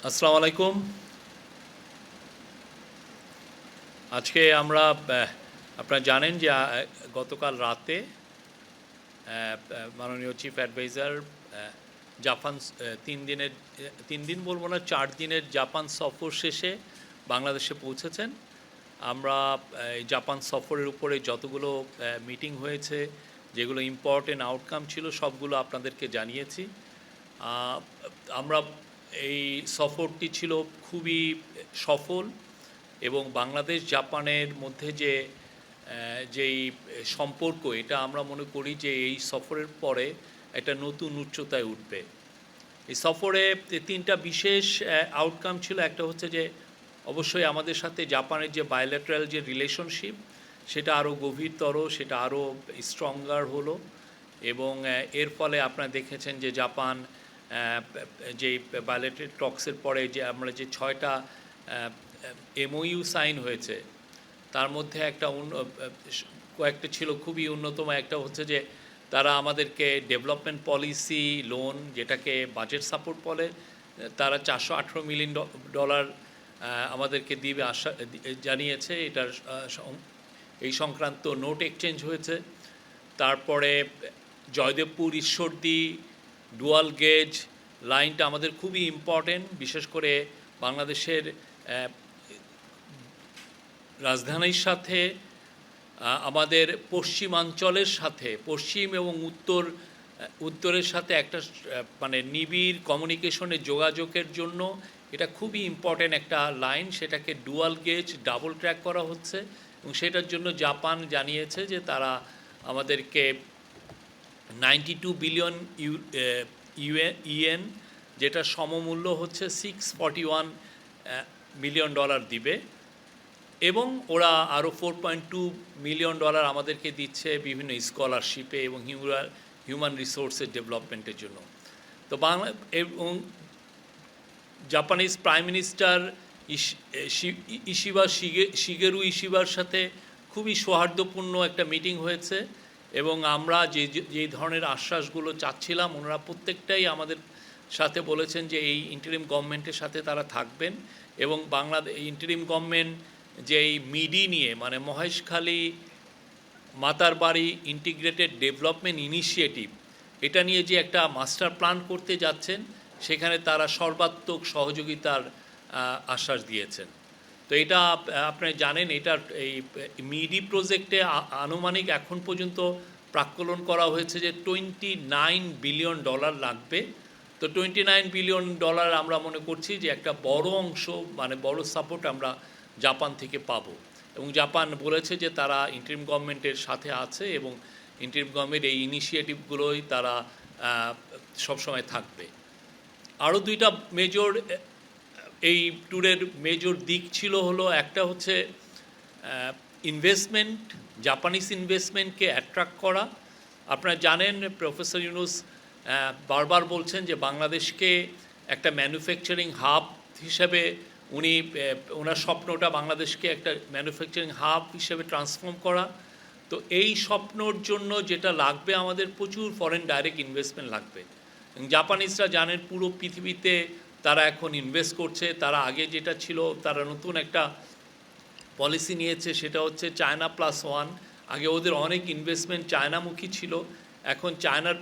আসসালামু আলাইকুম। আজকে আমরা আপনারা জানেন যে গতকাল রাতে মাননীয় চিফ অ্যাডভাইজার জাপান 3 দিনের 3 দিন বলবো না, 4 দিনের জাপান সফর শেষে বাংলাদেশে পৌঁছেছেন। আমরা এই জাপান সফরের উপরে যতগুলো মিটিং হয়েছে, যেগুলো ইম্পর্টেন্ট আউটকাম ছিল, সবগুলো আপনাদেরকে জানিয়েছি। আমরা এই সফরটি ছিল খুবই সফল এবং বাংলাদেশ জাপানের মধ্যে যেই সম্পর্ক, এটা আমরা মনে করি যে এই সফরের পরে একটা নতুন উচ্চতায় উঠবে। এই সফরে 3টা বিশেষ আউটকাম ছিল। একটা হচ্ছে যে অবশ্যই আমাদের সাথে জাপানের যে বায়োল্যাটারাল যে রিলেশনশিপ, সেটা আরও গভীরতর, সেটা আরও স্ট্রঙ্গার হলো। এবং এর ফলে আপনারা দেখেছেন যে জাপান যেই বায়োল্যাটারাল টক্সের পরে যে আমরা যে 6টা এমওইউ সাইন হয়েছে, তার মধ্যে কয়েকটা ছিল খুবই অন্যতম। একটা হচ্ছে যে তারা আমাদেরকে ডেভেলপমেন্ট পলিসি লোন, যেটাকে বাজেট সাপোর্ট বলে, তারা $418 মিলিয়ন আমাদেরকে দিবে জানিয়েছে। এটার এই সংক্রান্ত নোট এক্সচেঞ্জ হয়েছে। তারপরে জয়দেবপুর ঈশ্বরদী ডুয়াল গেজ লাইনটা আমাদের খুবই ইম্পর্টেন্ট, বিশেষ করে বাংলাদেশের রাজধানীর সাথে আমাদের পশ্চিমাঞ্চলের সাথে, পশ্চিম এবং উত্তরের সাথে একটা মানে নিবিড় কমিউনিকেশনের যোগাযোগের জন্য এটা খুবই ইম্পর্টেন্ট একটা লাইন। সেটাকে ডুয়াল গেজ ডাবল ট্র্যাক করা হচ্ছে এবং সেটার জন্য জাপান জানিয়েছে যে তারা আমাদেরকে 92 বিলিয়ন ইয়েন, যেটা সমমূল্য হচ্ছে $641 মিলিয়ন দিবে। এবং ওরা আরও $4.2 মিলিয়ন আমাদেরকে দিচ্ছে বিভিন্ন স্কলারশিপে এবং হিউম্যান রিসোর্সের ডেভেলপমেন্টের জন্য। তো এবং জাপানিজ প্রাইম মিনিস্টার শিগেরু ইশিবার সাথে খুবই সৌহার্দ্যপূর্ণ একটা মিটিং হয়েছে এবং আমরা যে ধরনের আশ্বাসগুলো চাচ্ছিলাম, ওনারা প্রত্যেকটাই আমাদের সাথে বলেছেন যে এই ইন্টারিম গভর্নমেন্টের সাথে তারা থাকবেন। এবং বাংলাদেশ ইন্টারিম গভর্নমেন্ট যে এই মিডি নিয়ে, মানে Maheshkhali Matarbari integrated development initiative, এটা নিয়ে যে একটা মাস্টার প্ল্যান করতে যাচ্ছেন, সেখানে তারা সর্বাত্মক সহযোগিতার আশ্বাস দিয়েছেন। তো এটা আপনারা জানেন, এটার এই মিডি প্রজেক্টে আনুমানিক এখন পর্যন্ত প্রাক্কলন করা হয়েছে যে $29 বিলিয়ন লাগবে। তো $29 বিলিয়ন আমরা মনে করছি যে একটা বড় অংশ, মানে বড় সাপোর্ট আমরা জাপান থেকে পাবো। এবং জাপান বলেছে যে তারা ইন্টারিম গভর্নমেন্টের সাথে আছে এবং ইন্টারিম গভর্নমেন্ট এই ইনিশিয়েটিভগুলোই তারা সবসময় থাকবে। আরও 2টা মেজর এই ট্যুরের মেজর দিক ছিল হলো, একটা হচ্ছে ইনভেস্টমেন্ট, জাপানিজ ইনভেস্টমেন্টকে অ্যাট্রাক্ট করা। আপনারা জানেন প্রফেসর ইউনুস বারবার বলছেন যে বাংলাদেশকে একটা ম্যানুফ্যাকচারিং হাব হিসেবে ওনার স্বপ্নটা বাংলাদেশকে একটা ম্যানুফ্যাকচারিং হাব হিসেবে ট্রান্সফর্ম করা। তো এই স্বপ্নর জন্য যেটা লাগবে, আমাদের প্রচুর ফরেন ডাইরেক্ট ইনভেস্টমেন্ট লাগবে। জাপানিজরা জানেন পুরো পৃথিবীতে তারা এখন ইনভেস্ট করছে। তারা আগে যেটা ছিল, তারা নতুন একটা পলিসি নিয়েছে, সেটা হচ্ছে চায়না প্লাস ওয়ান। আগে ওদের অনেক ইনভেস্টমেন্ট চায়নামুখী ছিল, এখন চায়নার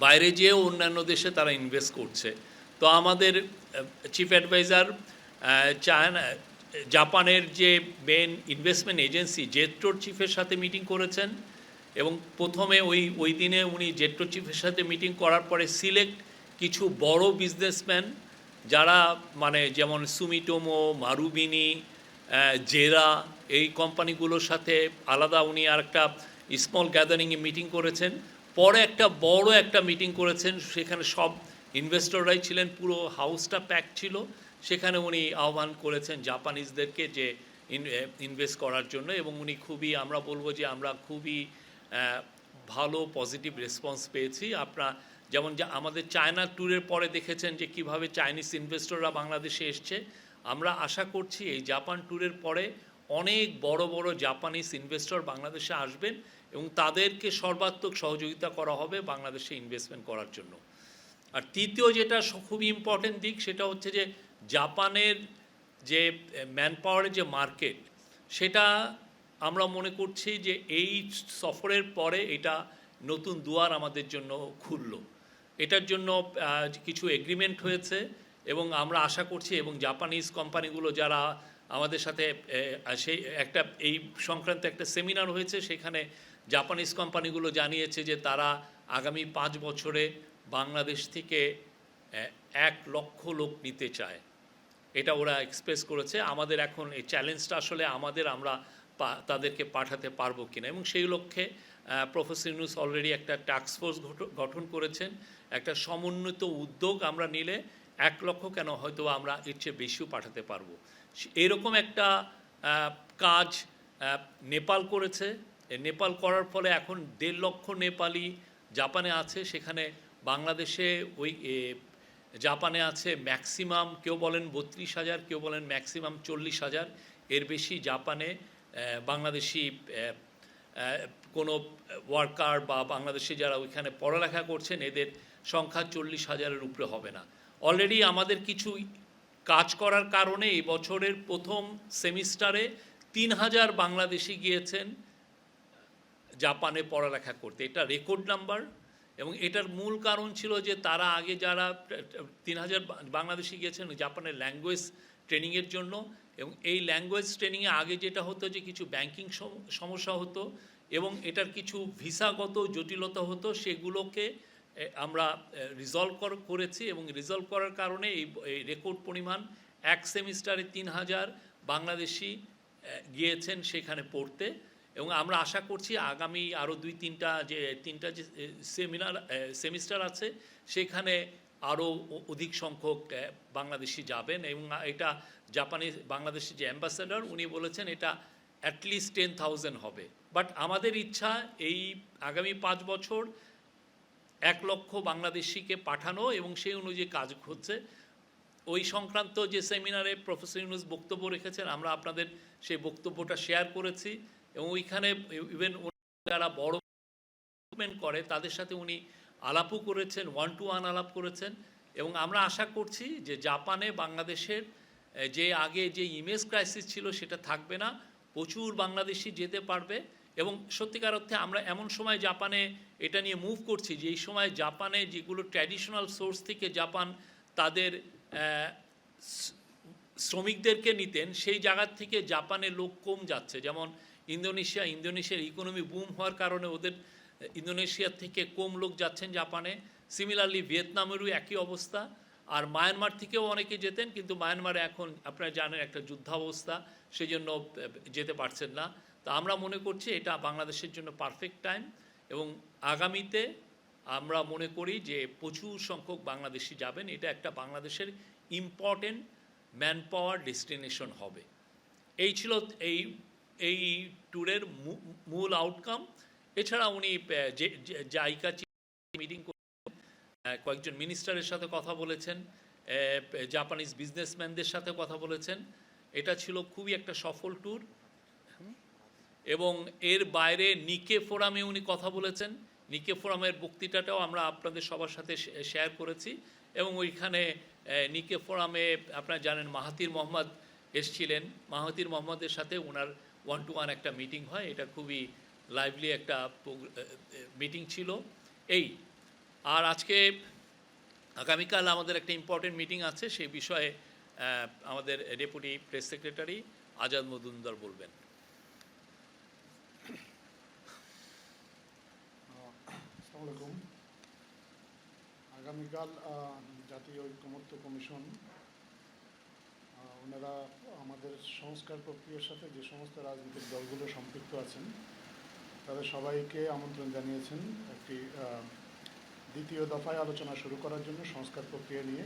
বাইরে যেয়েও অন্যান্য দেশে তারা ইনভেস্ট করছে। তো আমাদের চিফ অ্যাডভাইজার জাপানের যে মেন ইনভেস্টমেন্ট এজেন্সি জেট্রোর চিফের সাথে মিটিং করেছেন এবং প্রথমে ওই দিনে উনি জেট্রো চিফের সাথে মিটিং করার পরে সিলেক্ট কিছু বড় বিজনেসম্যান, যারা মানে যেমন সুমিটোমো, মারুবিনি, জেরা, এই কোম্পানিগুলোর সাথে আলাদা উনি আর একটা স্মল গ্যাদারিংয়ে মিটিং করেছেন। পরে একটা বড় একটা মিটিং করেছেন, সেখানে সব ইনভেস্টররাই ছিলেন, পুরো হাউসটা প্যাক ছিল। সেখানে উনি আহ্বান করেছেন জাপানিজদেরকে যে ইনভেস্ট করার জন্য। এবং উনি খুবই, আমরা বলবো যে আমরা খুবই ভালো পজিটিভ রেসপন্স পেয়েছি। যেমন আমাদের চায়না ট্যুরের পরে দেখেছেন যে কিভাবে চাইনিজ ইনভেস্টররা বাংলাদেশে এসছে। আমরা আশা করছি এই জাপান ট্যুরের পরে অনেক বড় বড় জাপানিজ ইনভেস্টর বাংলাদেশে আসবেন এবং তাদেরকে সর্বাত্মক সহযোগিতা করা হবে বাংলাদেশে ইনভেস্টমেন্ট করার জন্য। আর তৃতীয় যেটা খুবই ইম্পর্টেন্ট দিক সেটা হচ্ছে যে জাপানের যে ম্যান পাওয়ারের যে মার্কেট, সেটা আমরা মনে করছি যে এই সফরের পরে এটা নতুন দুয়ার আমাদের জন্য খুললো। এটার জন্য কিছু এগ্রিমেন্ট হয়েছে এবং আমরা আশা করছি, এবং জাপানিজ কোম্পানিগুলো যারা আমাদের সাথে সেই একটা এই সংক্রান্ত একটা সেমিনার হয়েছে, সেখানে জাপানিজ কোম্পানিগুলো জানিয়েছে যে তারা আগামী 5 বছরে বাংলাদেশ থেকে 1 লক্ষ লোক নিতে চায়। এটা ওরা এক্সপ্রেস করেছে। আমাদের এখন এই চ্যালেঞ্জটা আসলে আমরা তাদেরকে পাঠাতে পারবো কিনা, এবং সেই লক্ষ্যে প্রফেসর ইউনূস অলরেডি একটা টাস্ক ফোর্স গঠন করেছেন। একটা সমন্বিত উদ্যোগ আমরা নিলে 1 লক্ষ কেন, হয়তো আমরা এর চেয়ে বেশিও পাঠাতে পারবো। এরকম একটা কাজ নেপাল করেছে। নেপাল করার ফলে এখন 1.5 লক্ষ নেপালি জাপানে আছে। সেখানে বাংলাদেশে ওই জাপানে আছে ম্যাক্সিমাম, কেউ বলেন 32,000, কেউ বলেন ম্যাক্সিমাম 40,000। এর বেশি জাপানে বাংলাদেশি কোনো ওয়ার্কার বা বাংলাদেশি যারা ওইখানে পড়ালেখা করছেন, এদের সংখ্যা 40,000-এর উপরে হবে না। অলরেডি আমাদের কিছু কাজ করার কারণে এই বছরের প্রথম সেমিস্টারে 3,000 বাংলাদেশি গিয়েছেন জাপানে পড়ালেখা করতে। এটা রেকর্ড নাম্বার। এবং এটার মূল কারণ ছিল যে তারা আগে যারা 3,000 বাংলাদেশি গিয়েছেন জাপানের ল্যাঙ্গুয়েজ ট্রেনিংয়ের জন্য, এবং এই ল্যাঙ্গুয়েজ ট্রেনিংয়ে আগে যেটা হতো যে কিছু ব্যাংকিং সমস্যা হতো এবং এটার কিছু ভিসাগত জটিলতা হতো, সেগুলোকে আমরা রিজলভ করেছি। এবং রিজলভ করার কারণে এই রেকর্ড পরিমাণ 1 সেমিস্টারে 3,000 বাংলাদেশি গিয়েছেন সেখানে পড়তে। এবং আমরা আশা করছি আগামী আরও 2-3টা যে সেমিস্টার আছে, সেখানে আরও অধিক সংখ্যক বাংলাদেশি যাবেন। এবং এটা বাংলাদেশি যে অ্যাম্বাসেডর উনি বলেছেন এটা অ্যাটলিস্ট 10,000 হবে। বাট আমাদের ইচ্ছা এই আগামী 5 বছর 1 লক্ষ বাংলাদেশিকে পাঠানো, এবং সেই অনুযায়ী কাজ হচ্ছে। ওই সংক্রান্ত যে সেমিনারে প্রফেসর ইউনূস বক্তব্য রেখেছেন, আমরা আপনাদের সেই বক্তব্যটা শেয়ার করেছি। এবং ওইখানে ইভেন যারা বড় করে তাদের সাথে উনি আলাপও করেছেন, 1-to-1 আলাপ করেছেন। এবং আমরা আশা করছি যে জাপানে বাংলাদেশের যে আগে যে ইমেজ ক্রাইসিস ছিল সেটা থাকবে না, প্রচুর বাংলাদেশি যেতে পারবে। এবং সত্যিকার অর্থে আমরা এমন সময় জাপানে এটা নিয়ে মুভ করছি যে এই সময় জাপানে যেগুলো ট্র্যাডিশনাল সোর্স থেকে জাপান তাদের শ্রমিকদেরকে নিতেন, সেই জায়গার থেকে জাপানে লোক কম যাচ্ছে। যেমন ইন্দোনেশিয়ার ইকোনমি বুম হওয়ার কারণে ওদের ইন্দোনেশিয়ার থেকে কম লোক যাচ্ছেন জাপানে। সিমিলারলি ভিয়েতনামেরও একই অবস্থা। আর মায়ানমার থেকেও অনেকে যেতেন, কিন্তু মায়ানমারে এখন আপনারা জানেন একটা যুদ্ধাবস্থা, সেই জন্য যেতে পারছেন না। তো আমরা মনে করছি এটা বাংলাদেশের জন্য পারফেক্ট টাইম। এবং আগামীতে আমরা মনে করি যে প্রচুর সংখ্যক বাংলাদেশি যাবেন। এটা একটা বাংলাদেশের ইম্পর্টেন্ট ম্যান পাওয়ার ডেস্টিনেশন হবে। এই ছিল এই ট্যুরের মূল আউটকাম। এছাড়া উনি জাইকা মিটিং কয়েকজন মিনিস্টারের সাথে কথা বলেছেন, জাপানিজ বিজনেসম্যানদের সাথে কথা বলেছেন। এটা ছিল খুবই একটা সফল ট্যুর। এবং এর বাইরে নিকে ফোরামে উনি কথা বলেছেন। নিকে ফোরামের বক্তৃতাটাও আমরা আপনাদের সবার সাথে শেয়ার করেছি। এবং ওইখানে নিকে ফোরামে আপনারা জানেন মাহাথির মোহাম্মদ এসছিলেন। মাহাথির মোহাম্মদের সাথে ওনার 1-to-1 একটা মিটিং হয়। এটা খুবই লাইভলি একটা মিটিং ছিল। আর আগামীকাল আমাদের একটা ইম্পর্টেন্ট মিটিং আছে, সেই বিষয়ে আমাদের deputy press secretary Azad Majumdar বলবেন। আসসালামু আলাইকুম। আগামীকাল জাতীয় ঐক্যমত্য কমিশন ওনারা আমাদের সংস্কার প্রক্রিয়ার সাথে যে সমস্ত রাজনৈতিক দলগুলো সম্পৃক্ত আছেন তাদের সবাইকে আমন্ত্রণ জানিয়েছেন একটি দ্বিতীয় দফায় আলোচনা শুরু করার জন্য সংস্কার প্রক্রিয়া নিয়ে।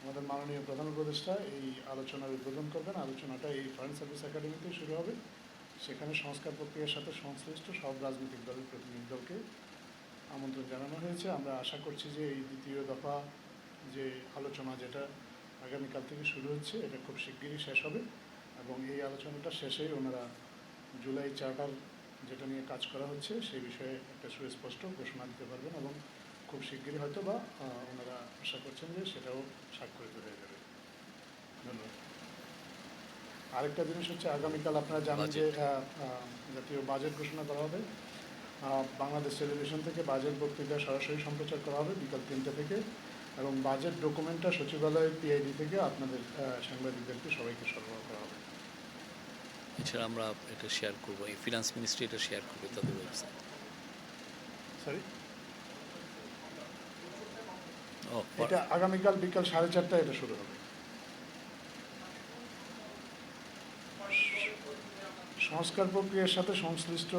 আমাদের মাননীয় প্রধান উপদেষ্টা এই আলোচনার উদ্বোধন করবেন। আলোচনাটা এই ফরেন সার্ভিস একাডেমিতে শুরু হবে। সেখানে সংস্কার প্রক্রিয়ার সাথে সংশ্লিষ্ট সব রাজনৈতিক দলের প্রতিনিধি দলকে আমন্ত্রণ জানানো হয়েছে। আমরা আশা করছি যে এই দ্বিতীয় দফা যে আলোচনা যেটা আগামীকাল থেকে শুরু হচ্ছে এটা খুব শিগগিরই শেষ হবে। এবং এই আলোচনাটা শেষে ওনারা জুলাই চার্টার যেটা নিয়ে কাজ করা হচ্ছে সেই বিষয়ে একটা সুস্পষ্ট ঘোষণা দিতে পারবেন এবং খুব শিগগিরই হয়তো বা ওনারা আশা করছেন যে সেটাও স্বাক্ষরিত হয়ে যাবে। ধন্যবাদ। আরেকটা জিনিস হচ্ছে আগামীকাল আপনারা জানেন যে জাতীয় বাজেট ঘোষণা করা হবে। বাংলাদেশ টেলিভিশন থেকে বাজেট বক্তৃতা সরাসরি সম্প্রচার করা হবে বিকাল 3টে থেকে, এবং বাজেট ডকুমেন্টটা সচিবালয়ের পিআইডি থেকে আপনাদের সাংবাদিকদেরকে সবাইকে সরবরাহ করা হবে। এছাড়া আমরা এটা শেয়ার করবো, এই ফিনান্স মিনিস্ট্রি এটা শেয়ার করবে তাদের ওয়েবসাইট। সরি, ও এটা আগামীকাল বিকাল 4:30টায় এটা শুরু হবে। সংস্কার প্রক্রিয়ার সাথে সংশ্লিষ্ট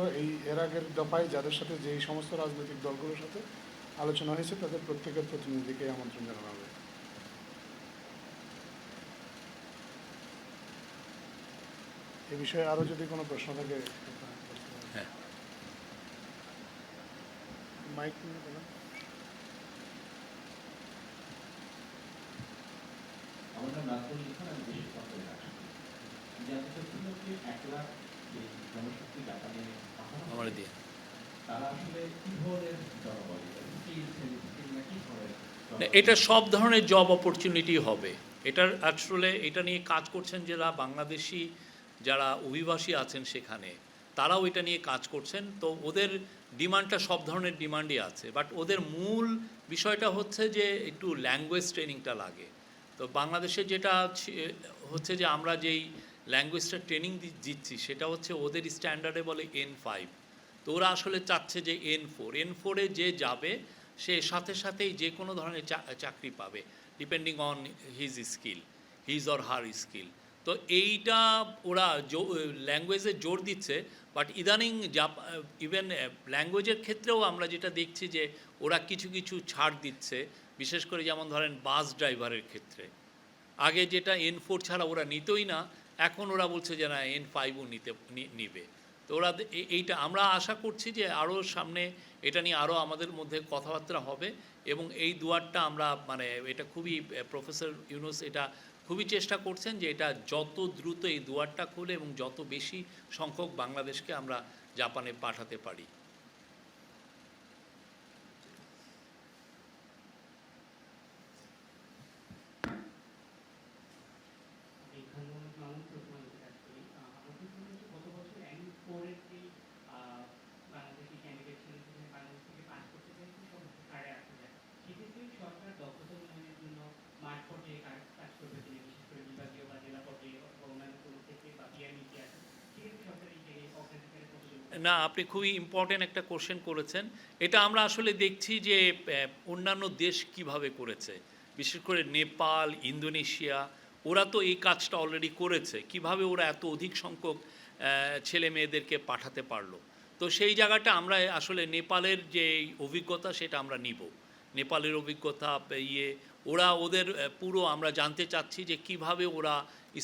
এর আগের দফায় যাদের সাথে যেই সমস্ত রাজনৈতিক দলগুলোর সাথে আলোচনা হয়েছে তাদের প্রত্যেকের প্রতিনিধিকে আমন্ত্রণ জানানো হবে। এ বিষয়ে আরও যদি কোনো প্রশ্ন থাকে। হ্যাঁ, মাইক নিয়ে বলেন। আমাদের নাগপুর লিখন আমি বেশি সফল রাখছি জাতিসত্ত্বকে 1 লাখ এই জনশক্তি জাপানে আমার দিয়ে তারা আসলে কি ধরনের জনবল কি ধরনের এটা সব ধরনের জব অপরচুনিটি হবে। এটার আসলে এটা নিয়ে কাজ করছেন যারা বাংলাদেশি, যারা অভিবাসী আছেন সেখানে, তারাও এটা নিয়ে কাজ করছেন। তো ওদের ডিমান্ডটা সব ধরনের ডিমান্ডই আছে, বাট ওদের মূল বিষয়টা হচ্ছে যে একটু ল্যাঙ্গুয়েজ ট্রেনিংটা লাগে। তো বাংলাদেশে যেটা হচ্ছে যে আমরা যেই ল্যাঙ্গুয়েজটা ট্রেনিং দিচ্ছি সেটা হচ্ছে ওদের স্ট্যান্ডার্ডে বলে N5। তো ওরা আসলে চাচ্ছে যে N4-এ যে যাবে সে সাথে সাথেই যে কোনো ধরনের চাকরি পাবে, depending on his or her skill. তো এইটা ওরা ল্যাঙ্গুয়েজে জোর দিচ্ছে, বাট ইদানিং ইভেন ল্যাঙ্গুয়েজের ক্ষেত্রেও আমরা যেটা দেখছি যে ওরা কিছু কিছু ছাড় দিচ্ছে, বিশেষ করে যেমন ধরেন বাস ড্রাইভারের ক্ষেত্রে। আগে যেটা N4 ছাড়া ওরা নিতই না, এখন ওরা বলছে যে না N5ও নিবে। তো ওরা এইটা আমরা আশা করছি যে আরও সামনে এটা নিয়ে আরও আমাদের মধ্যে কথাবার্তা হবে, এবং এই দুয়ারটা আমরা মানে এটা খুবই প্রফেসর ইউনুস এটা খুবই চেষ্টা করছেন যে এটা যত দ্রুত এই দুয়ারটা খুলে এবং যত বেশি সংখ্যক বাংলাদেশকে আমরা জাপানে পাঠাতে পারি। না, আপনি খুবই ইম্পর্টেন্ট একটা কোশ্চেন করেছেন। এটা আমরা আসলে দেখছি যে অন্যান্য দেশ কিভাবে করেছে, বিশেষ করে নেপাল, ইন্দোনেশিয়া, ওরা তো এই কাজটা অলরেডি করেছে। কিভাবে ওরা এত অধিক সংখ্যক ছেলে মেয়েদেরকে পাঠাতে পারলো। তো সেই জায়গাটা আমরা আসলে নেপালের যে অভিজ্ঞতা সেটা আমরা নিব। নেপালের অভিজ্ঞতা ওরা ওদের পুরো আমরা জানতে চাচ্ছি যে কিভাবে ওরা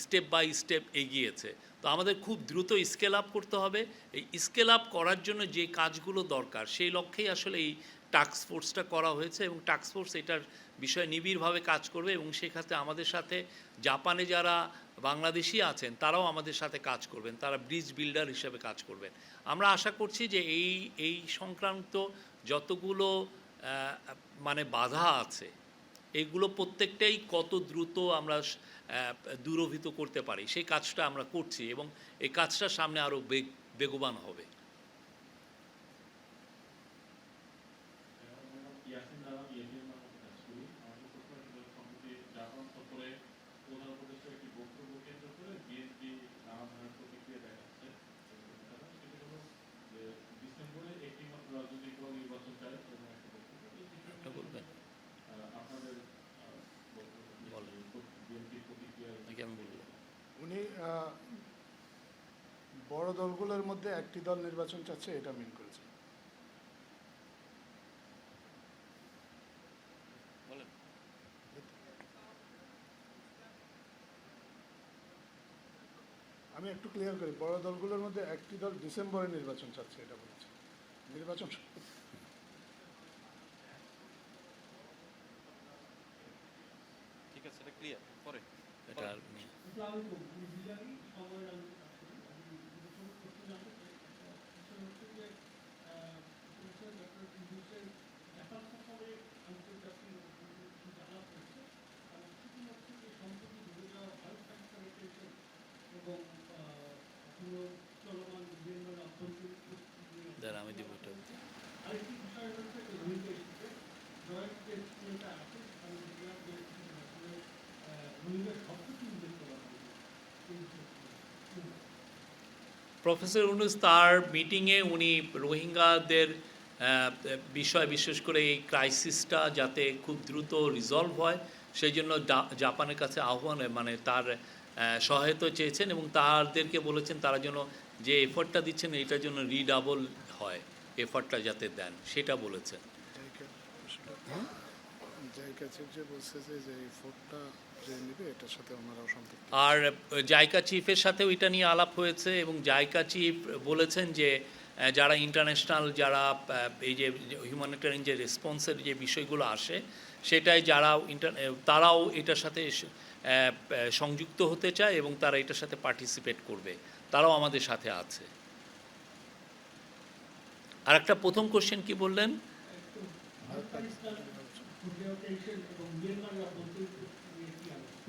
স্টেপ বাই স্টেপ এগিয়েছে। তো আমাদের খুব দ্রুত স্কেল আপ করতে হবে। এই স্কেল আপ করার জন্য যে কাজগুলো দরকার সেই লক্ষ্যেই আসলে এই টাস্ক ফোর্সটা করা হয়েছে, এবং টাস্ক ফোর্স এটার বিষয়ে নিবিড়ভাবে কাজ করবে, এবং সেক্ষেত্রে আমাদের সাথে জাপানে যারা বাংলাদেশি আছেন তারাও আমাদের সাথে কাজ করবেন, তারা ব্রিজ বিল্ডার হিসেবে কাজ করবেন। আমরা আশা করছি যে এই সংক্রান্ত যতগুলো মানে বাধা আছে এইগুলো প্রত্যেকটাই কত দ্রুত আমরা দূরীভূত করতে পারি সেই কাজটা আমরা করছি, এবং এই কাজটা সামনে আরও বেগবান হবে। উনি বড় দলগুলোর মধ্যে একটি দল নির্বাচন চাচ্ছে এটা মিন করেছে। আমি একটু ক্লিয়ার করি, বড় দলগুলোর মধ্যে একটি দল ডিসেম্বরে নির্বাচন চাচ্ছে এটা বলেছে। নির্বাচন ঠিক আছে, এটা ক্লিয়ার পরে এটা প্রফেসর ইউনূস তার মিটিংয়ে উনি রোহিঙ্গাদের বিষয়, বিশেষ করে এই ক্রাইসিসটা যাতে খুব দ্রুত রিজলভ হয় সেই জন্য জাপানের কাছে আহ্বান, মানে তার সহায়তা চেয়েছেন এবং তাদেরকে বলেছেন তারা যেন যে এফর্টটা দিচ্ছেন এটার জন্য রিডাবল হয়, এফর্টটা যাতে দেন সেটা বলেছেন। আর জাইকা চিফের সাথেও এটা নিয়ে আলাপ হয়েছে এবং জাইকা চিফ বলেছেন যে যারা ইন্টারন্যাশনাল, যারা এই যে হিউম্যানিটেরিয়ান যে রেসপন্সের যে বিষয়গুলো আসে সেটাই তারাও এটার সাথে সংযুক্ত হতে চায় এবং তারা এটার সাথে পার্টিসিপেট করবে, তারাও আমাদের সাথে আছে। আর একটা প্রথম কোশ্চেন কি বললেন?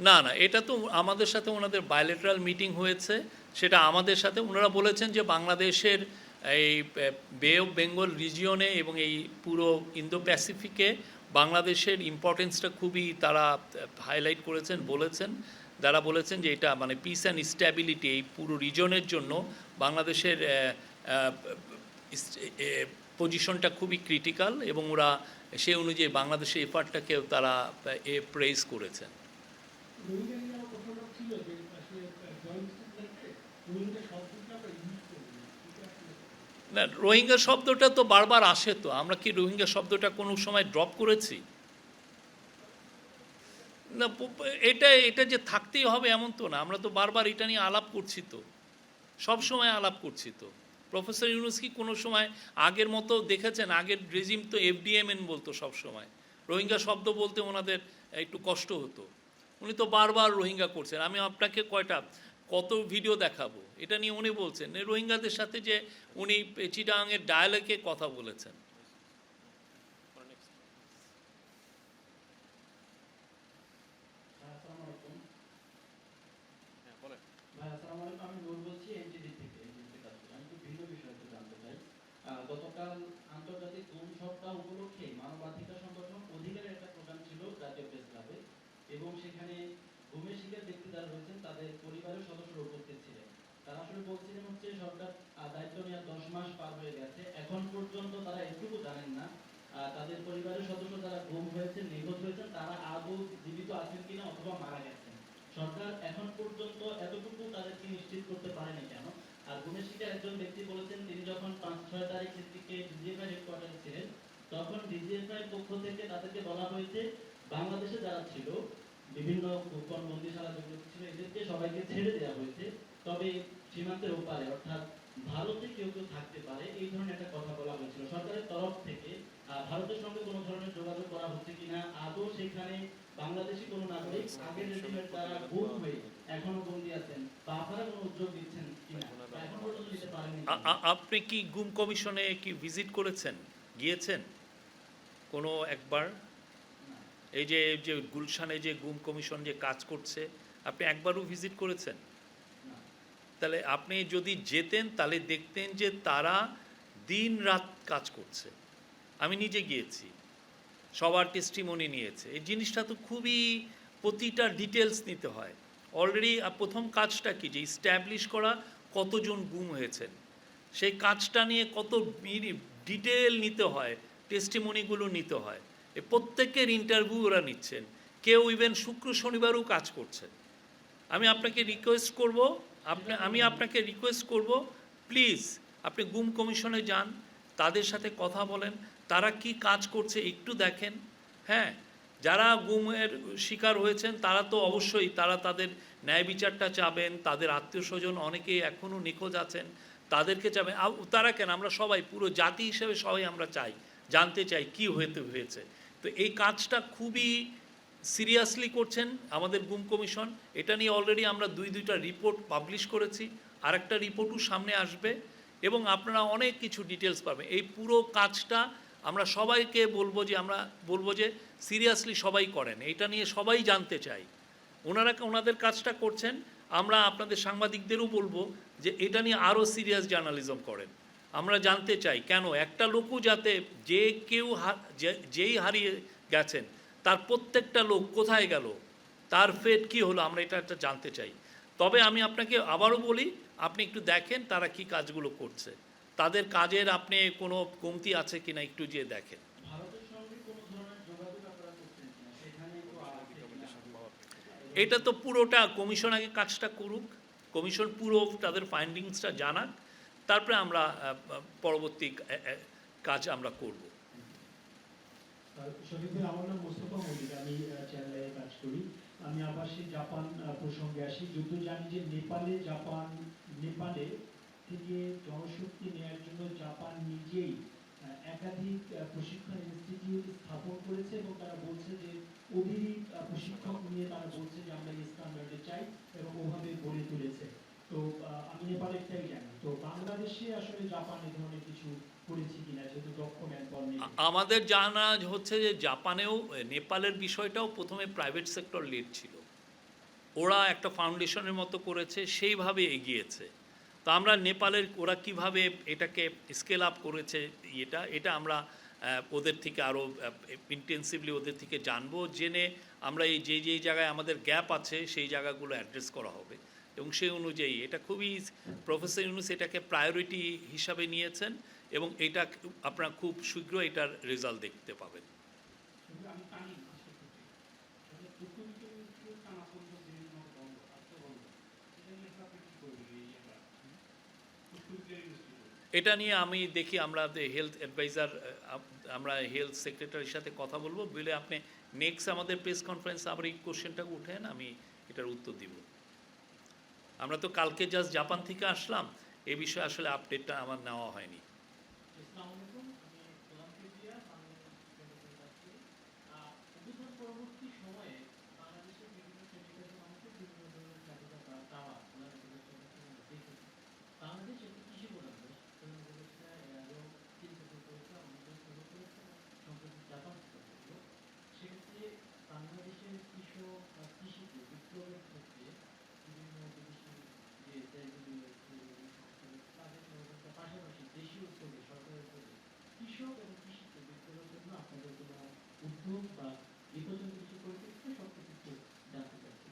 না না, এটা তো আমাদের সাথে ওনাদের বায়োলেটারাল মিটিং হয়েছে, সেটা আমাদের সাথে ওনারা বলেছেন যে বাংলাদেশের এই বে অফ বেঙ্গল রিজিয়নে এবং এই পুরো ইন্দো প্যাসিফিকে বাংলাদেশের ইম্পর্টেন্সটা খুবই তারা হাইলাইট করেছেন, বলেছেন। তারা বলেছেন যে এটা মানে পিস অ্যান্ড স্ট্যাবিলিটি এই পুরো রিজনের জন্য বাংলাদেশের পজিশনটা খুবই ক্রিটিক্যাল এবং ওরা সেই অনুযায়ী বাংলাদেশের এফার্টটাকেও তারা প্রেজ করেছেন। না, রোহিঙ্গা শব্দটা তো বারবার আসে, তো আমরা কি রোহিঙ্গা শব্দটা কোনো সময় ড্রপ করেছি? না, এটা যে থাকতেই হবে এমন তো না, আমরা তো বারবার এটা নিয়ে আলাপ করছি, তো সব সময় আলাপ করছি। তো প্রফেসর ইউনূস কি কোনো সময় আগের মতো দেখেছেন? আগের রেজিম তো FDMN বলতো সব সময়, রোহিঙ্গা শব্দ বলতে ওনাদের একটু কষ্ট হতো। উনি তো বারবার রোহিঙ্গা করছেন। আমি আপনাকে কত ভিডিও দেখাবো, এটা নিয়ে উনি বলছেন রোহিঙ্গাদের সাথে যে উনি চিটাগাংয়ের ডায়ালগে কথা বলেছেন। গতকাল আন্তর্জাতিক গুম সপ্তাহ উপলক্ষে মানবাধিকার সংগঠন অধিকারের একটা প্রোগ্রাম ছিল জাতীয় প্রেস ক্লাবে এবং সেখানে গুমের শিকার ব্যক্তি যারা রয়েছেন তাদের পরিবারের সদস্যরা উপস্থিত ছিলেন। তারা আসলে বলছিলেন হচ্ছে সরকার দায়িত্ব নেওয়ার 10 মাস পার হয়ে গেছে, এখন পর্যন্ত তারা এটুকু জানেন না তাদের পরিবারের সদস্য যারা গুম হয়েছেন, নিখোঁজ হয়েছেন, তারা আদৌ জীবিত আছেন কিনা অথবা মারা গেছেন। সরকার এখন পর্যন্ত এতটুকু তাদেরকে নিশ্চিত করতে পারেনি কেন? আর গুমের শিকার একজন ব্যক্তি বলেছেন তিনি যখন 5-6 তারিখ থেকে ডিজিএফআই হেডকোয়ার্টারে ছিলেন তখন ডিজিএফআই পক্ষ থেকে তাদেরকে বলা হয়েছে বাংলাদেশে যারা ছিল বিভিন্ন কোন বন্দিশালা যেগুলো ছিল এদেরকে সবাইকে ছেড়ে দেওয়া হয়েছে, তবে সীমান্তের ওপারে অর্থাৎ ভারতে কেউ কেউ থাকতে পারে, এই ধরনের একটা কথা বলা হয়েছিল সরকারের তরফ থেকে। ভারতের সঙ্গে কোনো ধরনের যোগাযোগ করা হচ্ছে কিনা, আদৌ সেখানে বাংলাদেশি কোনো নাগরিক আগের রেজিমের দ্বারা গুম হয়ে এখনো বন্দী আছেন বা আপনারা কোনো উদ্যোগ দিচ্ছেন কিনা, এখন পর্যন্ত দিতে পারেননি। আপনি কি গুম কমিশনে কি ভিজিট করেছেন, গিয়েছেন কোনো একবার? এই যে গুলশানে যে গুম কমিশন যে কাজ করছে, আপনি একবারও ভিজিট করেছেন? তাহলে আপনি যদি যেতেন তাহলে দেখতেন যে তারা দিন রাত কাজ করছে। আমি নিজে গিয়েছি, সবার টেস্টিমনি নিয়েছে। এই জিনিসটা তো খুবই প্রতিটা ডিটেলস নিতে হয়। অলরেডি প্রথম কাজটা কি, যে ইস্ট্যাবলিশ করা কতজন গুম হয়েছেন, সেই কাজটা নিয়ে কত ডিটেল নিতে হয়, টেস্টিমনিগুলো নিতে হয়। প্রত্যেকের ইন্টারভিউ ওরা নিচ্ছেন, কেউ ইভেন শুক্র শনিবারও কাজ করছেন। আমি আপনাকে রিকোয়েস্ট করব প্লিজ আপনি গুম কমিশনে যান, তাদের সাথে কথা বলেন, তারা কি কাজ করছে একটু দেখেন। হ্যাঁ, যারা গুমের শিকার হয়েছেন তারা তো অবশ্যই তারা তাদের ন্যায় বিচারটা চাবেন, তাদের আত্মীয় স্বজন অনেকেই এখনও নিখোঁজ আছেন, তাদেরকে চাবেন। তারা কেন, আমরা সবাই পুরো জাতি হিসেবে সবাই আমরা চাই, জানতে চাই কি হয়েছে। তো এই কাজটা খুবই সিরিয়াসলি করছেন আমাদের গুম কমিশন। এটা নিয়ে অলরেডি আমরা দুইটা রিপোর্ট পাবলিশ করেছি, আর একটা রিপোর্টও সামনে আসবে এবং আপনারা অনেক কিছু ডিটেলস পাবেন। এই পুরো কাজটা আমরা সবাইকে বলবো যে সিরিয়াসলি সবাই করেন, এটা নিয়ে সবাই জানতে চাই। ওনাদের কাজটা করছেন, আমরা আপনাদের সাংবাদিকদেরও বলবো যে এটা নিয়ে আরও সিরিয়াস জার্নালিজম করেন। আমরা জানতে চাই কেন একটা লোকও যাতে যেই হারিয়ে গেছেন তার প্রত্যেকটা লোক কোথায় গেল, তার ফেট কি হলো আমরা এটা জানতে চাই। তবে আমি আপনাকে আবারও বলি, আপনি একটু দেখেন তারা কি কাজগুলো করছে, তাদের কাজের আপনি কোনো কমতি আছে কিনা একটু যেয়ে দেখেন। ভারতের সঙ্গে কোনো ধরনের যোগাযোগ আপনারা করছেন কিনা, সেখানে তো আছে কিনা? এটা তো পুরোটা কমিশন আগে কাজটা করুক, কমিশন পুরো তাদের ফাইন্ডিংসটা জানাক, তারপরে আমরা পরবর্তী কাজ আমরা করব। শরীফ ভাই, আমার নাম মোস্তফা মল্লিক, আমি চেন্নাইয়ে কাজ করি। আমি আবার সেই জাপান প্রসঙ্গে আসি। যদিও জানি যে নেপালে থেকে জনশক্তি নেওয়ার জন্য জাপান নিজেই একাধিক প্রশিক্ষণ ইনস্টিটিউট স্থাপন করেছে এবং তারা বলছে যে ওদেরই প্রশিক্ষক নিয়ে তারা বলছে যে আমরা এই স্ট্যান্ডার্ডে চাই এবং ওভাবে গড়ে তুলেছে। তো আমি নেপালেরটাই জানি। তো বাংলাদেশে আসলে জাপান এই ধরনের কিছু করেছি কিনা, যেহেতু দক্ষ ম্যানপাওয়ার নেই। আমাদের জানা হচ্ছে যে জাপানেও নেপালের বিষয়টাও প্রথমে প্রাইভেট সেক্টর লিড ছিল, ওরা একটা ফাউন্ডেশনের মতো করেছে, সেইভাবে এগিয়েছে। তো আমরা নেপালের ওরা কিভাবে এটাকে স্কেল আপ করেছে এটা আমরা ওদের থেকে আরও ইন্টেন্সিভলি ওদের থেকে জানবো, জেনে আমরা এই যেই জায়গায় আমাদের গ্যাপ আছে সেই জায়গাগুলো অ্যাড্রেস করা হবে এবং সেই অনুযায়ী এটা খুবই প্রফেসর ইউনূস এটাকে প্রায়োরিটি হিসাবে নিয়েছেন এবং এটা আপনারা খুব শীঘ্র এটার রেজাল্ট দেখতে পাবেন। আমি টানি পুকুরিকে টানা পর্যন্ত বিভিন্ন বন্ধ আসতে বন্ধ, এটা নিয়ে আপনি কি করবেন? এই পুকুরিকে এটা নিয়ে আমি দেখি আমরা হেলথ অ্যাডভাইজার আমরা হেলথ সেক্রেটারির সাথে কথা বলবো, বলে আপনি নেক্সট আমাদের প্রেস কনফারেন্সে আবার এই কোশ্চেনটা উঠেন, আমি এটার উত্তর দিব। আমরা তো কালকে জাস্ট জাপান থেকে আসলাম, এ বিষয়ে আসলে আপডেটটা আমার নেওয়া হয়নি। আসসালামু আলাইকুম, আমি গোলাম কিবরিয়া, বাংলাদেশ টেলিভিশন যাচ্ছি। অভ্যুত্থান পরবর্তী সময়ে বাংলাদেশের বিভিন্ন শ্রেণীপেশার মানুষের বিভিন্ন ধরনের চাহিদা বা চাওয়া দেখেছি। বাংলাদেশ একটি কৃষি প্রধান দেশ, এর আগেও চিন্তা করেছে, আমাদের শুরু করেছে সম্প্রতি জাপান করেছিল। সেক্ষেত্রে বাংলাদেশের কৃষক বা কৃষিকে বিপ্লবের ক্ষেত্রে বিভিন্ন বিদেশি যে দেশগুলো তাদের সহযোগিতার পাশাপাশি দেশীয় উদ্যোগে সরকারের উদ্যোগে কৃষক এবং কৃষিকে বিপ্লবের জন্য আপনাদের কোনো উদ্যোগ বা নির্বাচন কিছু পরিপ্রেক্ষিতে সবকিছু জানতে চাচ্ছি।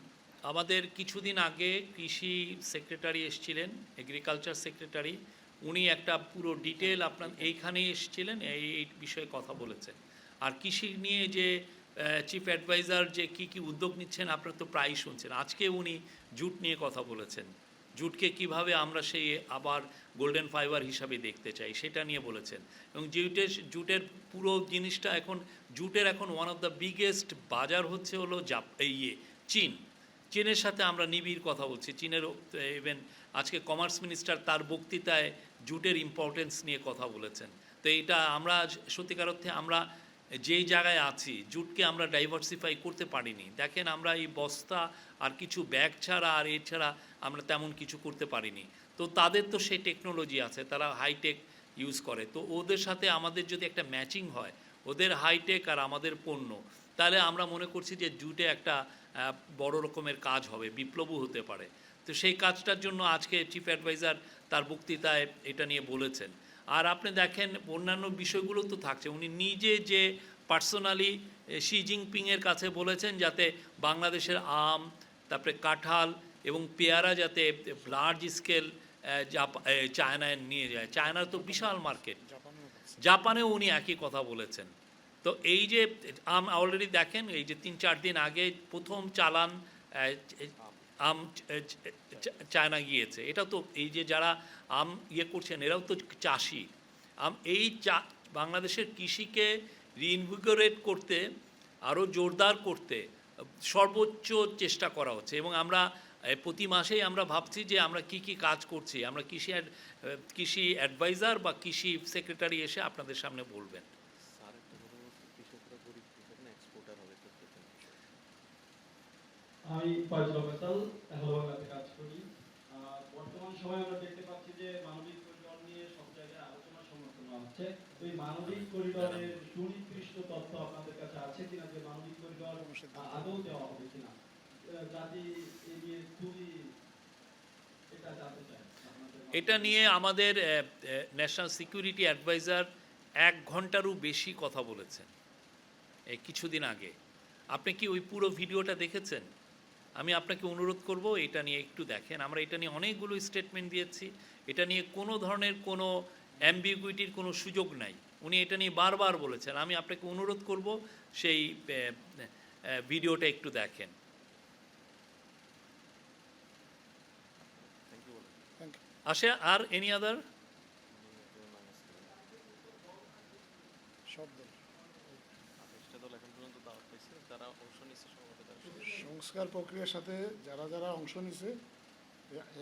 আমাদের কিছুদিন আগে কৃষি সেক্রেটারি এসেছিলেন, এগ্রিকালচার সেক্রেটারি, উনি একটা পুরো ডিটেল আপনার এইখানেই এসেছিলেন, এই বিষয়ে কথা বলেছেন। আর কৃষি নিয়ে যে চিফ অ্যাডভাইজার যে কি উদ্যোগ নিচ্ছেন আপনারা তো প্রায়ই শুনছেন। আজকে উনি জুট নিয়ে কথা বলেছেন, জুটকে কিভাবে আমরা সেই আবার গোল্ডেন ফাইবার হিসাবে দেখতে চাই সেটা নিয়ে বলেছেন। এবং জুটের পুরো জিনিসটা জুটের এখন ওয়ান অফ দ্য বিগেস্ট বাজার হচ্ছে হলো চীন। চীনের সাথে আমরা নিবিড় কথা বলছি। চীনের ইভেন আজকে কমার্স মিনিস্টার তার বক্তৃতায় জুটের ইম্পর্টেন্স নিয়ে কথা বলেছেন। তো এইটা আমরা সত্যিকার অর্থে আমরা যেই জায়গায় আছি জুটকে আমরা ডাইভার্সিফাই করতে পারিনি। দেখেন আমরা এই বস্তা আর কিছু ব্যাগ ছাড়া আর এছাড়া আমরা তেমন কিছু করতে পারিনি। তো তাদের তো সেই টেকনোলজি আছে, তারা হাইটেক ইউজ করে। তো ওদের সাথে আমাদের যদি একটা ম্যাচিং হয়, ওদের হাইটেক আর আমাদের পণ্য, তাহলে আমরা মনে করছি যে জুটে একটা বড় রকমের কাজ হবে, বিপ্লবও হতে পারে। তো সেই কাজটার জন্য আজকে চিফ অ্যাডভাইজার তার বক্তৃতায় এটা নিয়ে বলেছেন। আর আপনি দেখেন অন্যান্য বিষয়গুলো তো থাকছে, উনি নিজে যে পার্সোনালি শি জিনপিংয়ের কাছে বলেছেন যাতে বাংলাদেশের আম, তারপরে কাঁঠাল এবং পেয়ারা যাতে লার্জ স্কেল চায়নায় নিয়ে যায়। চায়নার তো বিশাল মার্কেট, জাপানেও উনি একই কথা বলেছেন। তো এই যে আম অলরেডি দেখেন এই যে 3-4 দিন আগে প্রথম চালান আম চায়না গিয়েছে। এটা তো এই যে যারা আম করছেন এরাও তো চাষি। বাংলাদেশের কৃষিকে রিইনভিগোরেট করতে, আরও জোরদার করতে সর্বোচ্চ চেষ্টা করা হচ্ছে এবং আমরা প্রতি মাসেই আমরা ভাবছি যে আমরা কি কাজ করছি। আমরা কৃষি অ্যাডভাইজার বা কৃষি সেক্রেটারি এসে আপনাদের সামনে বলবেন। আমি ফয়জুল ফয়সাল হ্যালো বাংলাতে কাজ করি। বর্তমান সময়ে আমরা দেখতে পাচ্ছি যে মানবিক করিডর নিয়ে সব জায়গায় আলোচনা সমর্থন হচ্ছে। এই মানবিক করিডরের সুনির্দিষ্ট তথ্য আপনাদের কাছে আছে কিনা, যে মানবিক করিডর আদৌ দেওয়া হবে কিনা? জাতি এই নিয়ে খুবই এটা জানতে চাই। এটা নিয়ে আমাদের ন্যাশনাল সিকিউরিটি অ্যাডভাইজার 1 ঘন্টারও বেশি কথা বলেছেন এই কিছুদিন আগে। আপনি কি ওই পুরো ভিডিওটা দেখেছেন? আমি আপনাকে অনুরোধ করব এটা নিয়ে একটু দেখেন। আমরা এটা নিয়ে অনেকগুলো স্টেটমেন্ট দিয়েছি, এটা নিয়ে কোনো ধরনের কোনো অ্যাম্বিগুইটির কোনো সুযোগ নাই। উনি এটা নিয়ে বারবার বলেছেন। আমি আপনাকে অনুরোধ করব সেই ভিডিওটা একটু দেখেন। থ্যাংক ইউ বলেন। Thank you. আসে আর এনি আদার? সব দল 28টা দল এখন পর্যন্ত দাওয়াত পাইছে, যারা অংশ নিচ্ছে সম্ভবত তারা সংস্কার প্রক্রিয়ার সাথে যারা অংশ নিছে,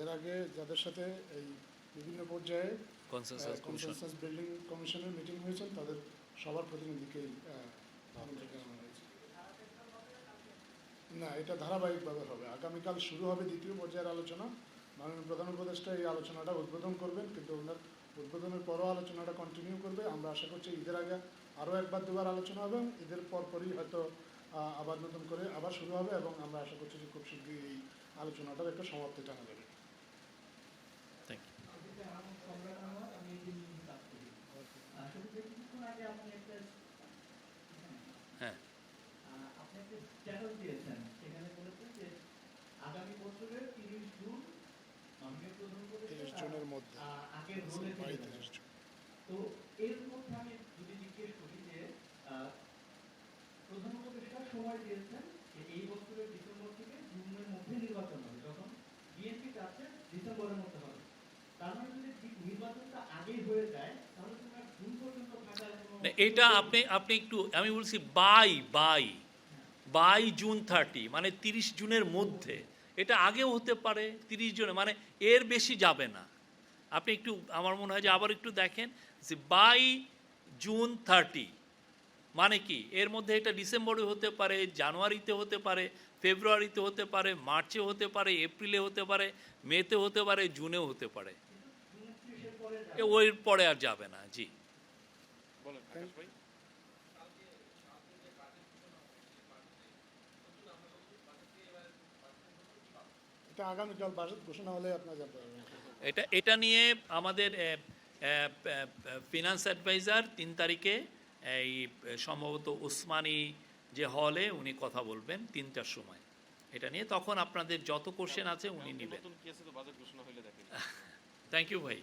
এর আগে যাদের সাথে এই বিভিন্ন পর্যায়ে কনসেনসাস কমিশন। কনসেনসাস বিল্ডিং কমিশনের মিটিং হয়েছেন, তাদের সবার প্রতিনিধিকেই আমন্ত্রণ জানানো হয়েছে। না, এটা ধারাবাহিকভাবে হবে। আগামীকাল শুরু হবে দ্বিতীয় পর্যায়ের আলোচনা। মাননীয় প্রধান উপদেষ্টা এই আলোচনাটা উদ্বোধন করবেন, কিন্তু ওনার উদ্বোধনের পরও আলোচনাটা কন্টিনিউ করবে। আমরা আশা করছি ঈদের আগে আরও একবার দুবার আলোচনা হবে, ঈদের পরপরই হয়তো আবার নতুন করে আবার শুরু হবে, এবং আমরা আশা করছি যে খুব শীঘ্রই এই আলোচনাটার একটা সমাপ্তি টানা যাবে। Thank you. আমি এই দিন কাজ করি। আসলে কিছুক্ষণ আগে আপনি একটা হ্যাঁ, আপনি একটা স্ট্যাটাস দিয়েছেন, সেখানে বলেছেন যে আগামী বছরের 30 জুন মাননীয় প্রধান উপদেষ্টা 30 জুনের মধ্যে আগের রোলে ফিরে যাবেন। 30 জুন। তো এর মধ্যে আমি যদি জিজ্ঞেস করি যে প্রধান উপদেষ্টা সময় দিয়েছেন যে এই বছরের ডিসেম্বর থেকে জুনের মধ্যে নির্বাচন হবে, যখন বিএনপি চাচ্ছে ডিসেম্বরের মধ্যে হবে। তার মানে যদি নির্বাচনটা আগেই হয়ে যায়, তাহলে তোমার জুন পর্যন্ত থাকার কোনো না, এটা আপনি একটু, আমি বলছি বাই জুন 30, মানে 30 জুনের মধ্যে। এটা আগেও হতে পারে 30 জুনে, মানে এর বেশি যাবে না। আপনি একটু, আমার মনে হয় যে আবার একটু দেখেন যে বাই জুন 30 মানে কি, এর মধ্যে এটা ডিসেম্বরে হতে পারে, জানুয়ারিতে হতে পারে, ফেব্রুয়ারিতে হতে পারে, মার্চে হতে পারে, এপ্রিলে হতে পারে, মেতে হতে পারে, জুনেও হতে পারে। জুন 30-এর পরে ওই পরে আর যাবে না। জি, বলেন আকাশ ভাই। এটা আগামীকাল বাজেট ঘোষণা হলে আপনারা জানতে পারবেন। এটা নিয়ে আমাদের ফিনান্স অ্যাডভাইজার 3 তারিখে এই সম্ভবত ওসমানী যে হলে উনি কথা বলবেন 3টার সময় এটা নিয়ে। তখন আপনাদের যত কোশ্চেন আছে উনি নেবেন। নতুন কি আছে তো বাজেট ঘোষণা হইলে দেখেন। থ্যাংক ইউ ভাই।